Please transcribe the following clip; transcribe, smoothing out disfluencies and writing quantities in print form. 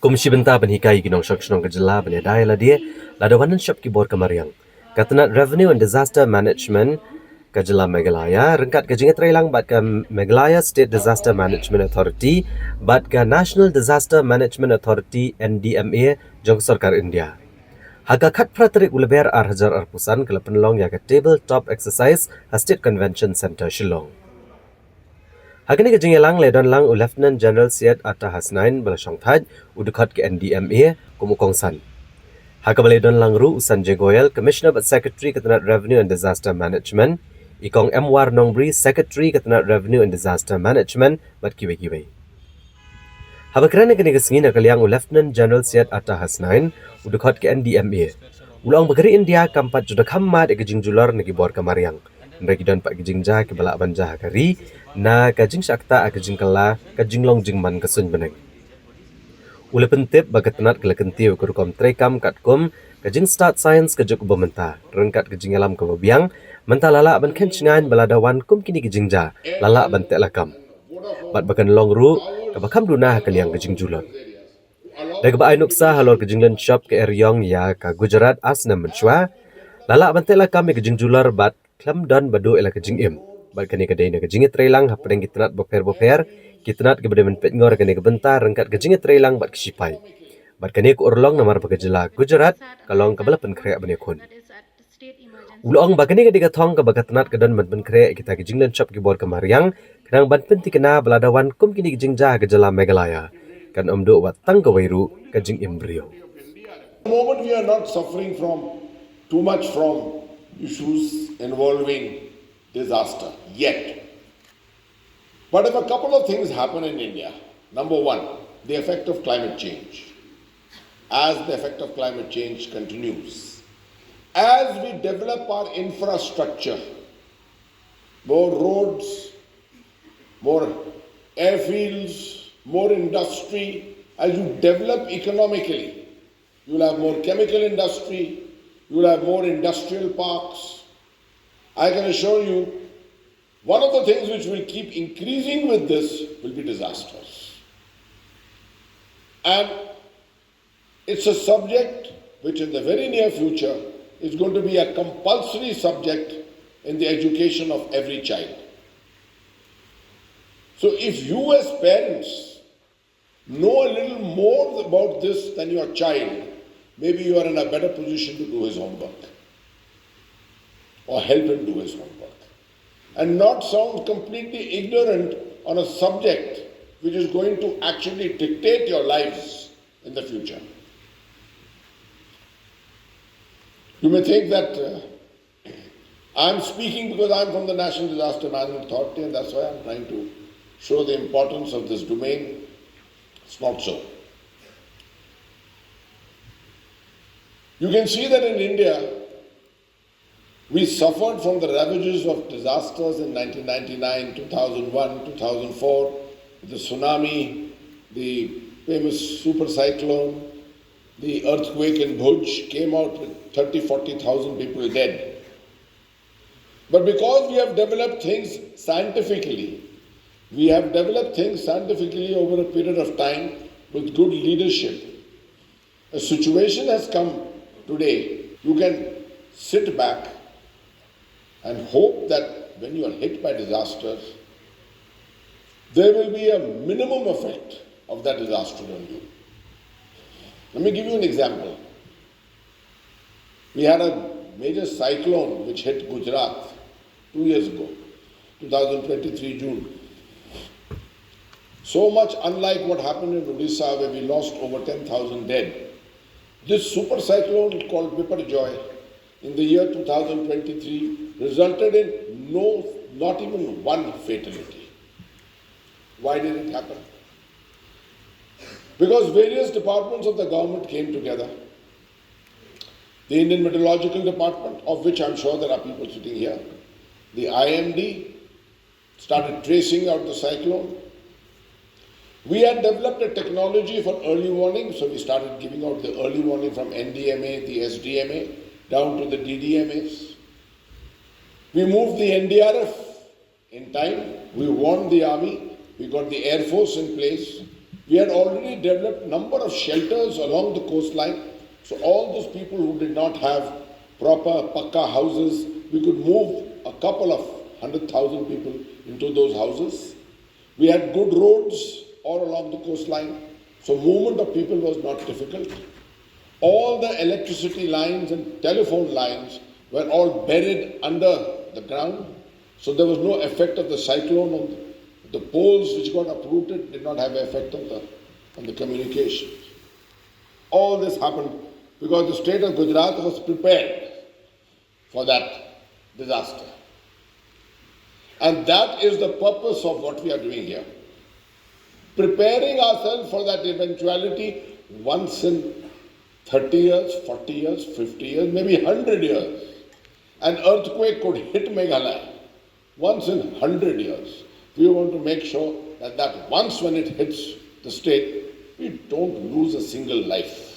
Komisi Benta Penhikai Ginong Shillong Kejela Penedai Ladia Lada Lyngshop ki Bor Mariang. Katanat Revenue and Disaster Management Kejela Meghalaya rengkat kejingat Trailang bat ke Meghalaya State Disaster Management Authority bat ke National Disaster Management Authority NDMA jong Sarkar India. Haga khat pratarik uleber Hajar Arpusan ke Pynlong ya ke Tabletop Exercise State Convention Center Shillong. Hagani ke jingelang ledon lang Lieutenant General Syed Atta Hasnain belasong thaj udukhat ke NDMA kumukong san. Haga ledon lang ru usan jegoyel Commissioner but Secretary ketenat Revenue and Disaster Management ikong Mwar Nongbri Secretary ketenat Revenue and Disaster Management bat kiwe-kiwe. Habakran ke negasngin akaliang Lieutenant General Syed Atta Hasnain udukhat ke NDMA. Ulang bagari India kampat judak hamad ke jingjular negi Bor Mariang. Mereka dan pak kejing jah ke balak banjah kari na kajing syakta kajing kala kajing long jingman kesun beneng. Ule pentip bagat tenat kala kentiu kerukom trekam katkom kajing start science kejuk ubamenta rengkat kajing alam kebabiang menta lalak ban kencengan baladawan kum kini kajing jah lalak ban tek lakam. Bat bakan long ru kabakam dunah kaliang kajing julot. Daga ba ay nuksa halor kajing Lyngshop ke Eryong ya ka Gujarat asna menchua lalak ban tek lakam kajing jular bat klam dan badu ela kejing im. Bat kani kadai na kejing trailang hapadeng kitnat boper kitnat ke badaman petngor kani kebentar rengkat kejing trailang bat kesipai. Bat kani ku urlong namar pagajela Gujarat kalong kabalapan kreak banyakun. Ulong bagani kadai kathong kabagatnat kedan ban kreak kita kejing Lyngshop ki Bor Mariang kadang ban penti kena beladawan kum kini kejing jah kejela Meghalaya kan omdo wat tang kawairu kejing imbrio. The moment we are not suffering from too much from issues involving disaster yet. But if a couple of things happen in India, number one, the effect of climate change. As the effect of climate change continues, as we develop our infrastructure, more roads, more airfields, more industry, as you develop economically, you will have more chemical industry, you will have more industrial parks. I can assure you, one of the things which will keep increasing with this will be disasters. And it's a subject which in the very near future is going to be a compulsory subject in the education of every child. So if you as parents know a little more about this than your child, maybe you are in a better position to do his homework or help him do his homework and not sound completely ignorant on a subject which is going to actually dictate your lives in the future. You may think that I'm speaking because I'm from the National Disaster Management Authority and that's why I'm trying to show the importance of this domain. It's not so. You can see that in India, we suffered from the ravages of disasters in 1999, 2001, 2004, the tsunami, the famous super cyclone, the earthquake in Bhuj came out with 30,000-40,000 people dead. But because we have developed things scientifically, over a period of time with good leadership, a situation has come today, you can sit back and hope that when you are hit by disasters, there will be a minimum effect of that disaster on you. Let me give you an example. We had a major cyclone which hit Gujarat 2 years ago, 2023 June. So much unlike what happened in Odisha where we lost over 10,000 dead. This super cyclone called Biparjoy in the year 2023 resulted in not even one fatality. Why did it happen? Because various departments of the government came together. The Indian Meteorological Department, of which I'm sure there are people sitting here, the IMD started tracing out the cyclone. We had developed a technology for early warning, so we started giving out the early warning from NDMA, the SDMA, down to the DDMAs. We moved the NDRF in time. We warned the army. We got the Air Force in place. We had already developed number of shelters along the coastline. So all those people who did not have proper pakka houses, we could move a couple of 100,000 people into those houses. We had good roads all along the coastline. So movement of people was not difficult. All the electricity lines and telephone lines were all buried under the ground. So there was no effect of the cyclone on the poles which got uprooted, did not have effect on the communications. All this happened because the state of Gujarat was prepared for that disaster. And that is the purpose of what we are doing here. Preparing ourselves for that eventuality once in 30 years, 40 years, 50 years, maybe 100 years. An earthquake could hit Meghalaya once in 100 years. We want to make sure that once when it hits the state, we don't lose a single life.